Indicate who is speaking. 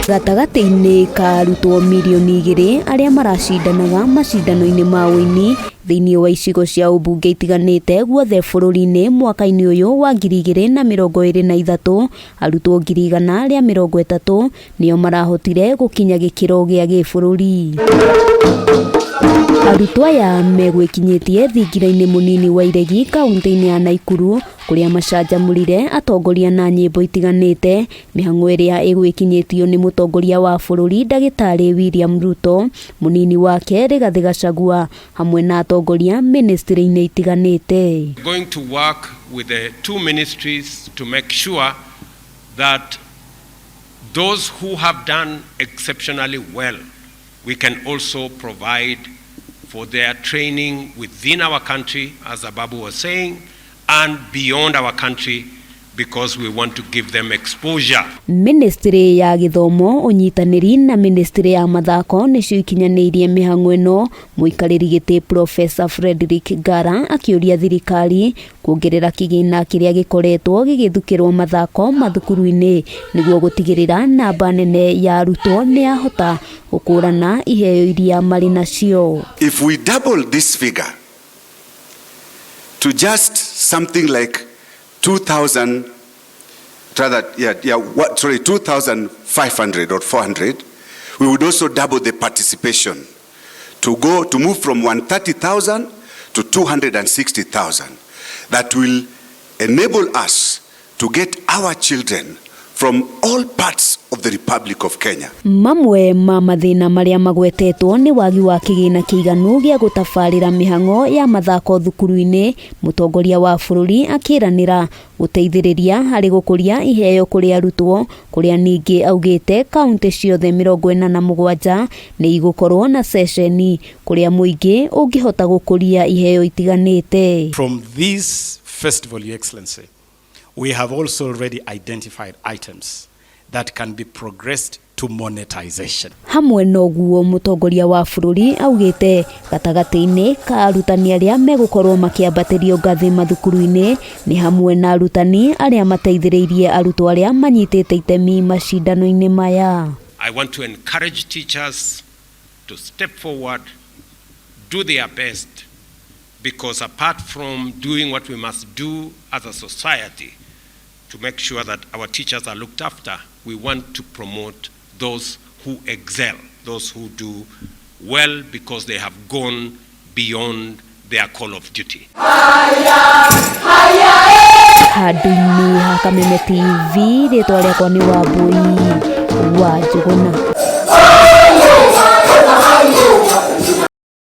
Speaker 1: Gatagati-ini ka arutwo milioni 2 aria maracindanaga macindano-ini ma WUINI thiini wa icigo cia ubunge itiganite guothe bururi-ini mwaka-ini uyu wa 2023 arutwo 100 aria 30 nio marahotire gukinya gikiro gia gibururi. Arutwo aya megwikinyitie thingira-ini munini wa Iregi kaunti-ini ya Naikuru kuria macanjamurire atongoria na nyimbo itiganite mihang'o iria igwikinyitio ni mutongoria wa bururi ndagitari William RUTO, munini wake Rigathi Gachagua hamwe na atongoria ministry-ini itiganite.
Speaker 2: Going to work with the two ministries to make sure that those who have done exceptionally well, we can also provide for their training within our country, as Ababu was saying, and beyond our country, because we want to give them exposure.
Speaker 1: Ministry ya githomo unyitaniri na ministry ya mathako nicio ikinyanirie mihang'o ino. Muikariri giti Professor Frederick Ngara akiuria thirikari kuongerera kigina kiria gikoretwo gigithukirwo mathako mathukuru-ini niguo gutigirira namba nene ya arutwo ni ahota gukurana iheo iria mari nacio.
Speaker 3: If we double this figure to just something like 2,500 or 400, we would also double the participation to move from 130,000 to 260,000. That will enable us to get our children from all parts of the Republic of Kenya.
Speaker 1: Mamwe ma mathina maria magwetetwo ni wagi wa kigina kiiganu gia gutafarira mihang'o ya mathako thukuru-ini. Mutongoria wa bururi akiranira guteithiriria hari gukuria iheo kuri arutwo kuria ningi augite kaunti ciothe 47 ni igukorwo na CECENI kuria muingi ungihota gukuria iheo itiganite.
Speaker 4: From this festival, Your Excellency, we have also already identified items that can be progressed to monetization.
Speaker 1: Hamwe noguo mutongoria wa bururi augite gatagati-ini ka arutani aria megukorwo makiambatirio ngathi mathukuru-ini ni hamwe na arutani aria mateithiriirie arutwo aria manyitite itemi macindano-ini maya.
Speaker 2: I want to encourage teachers to step forward, do their best, because apart from doing what we must do as a society to make sure that our teachers are looked after, we want to promote those who excel, those who do well because they have gone beyond their call of duty.
Speaker 1: Hadini Hakameme TV, ritwa riakwa ni Wambui wa Njuguna.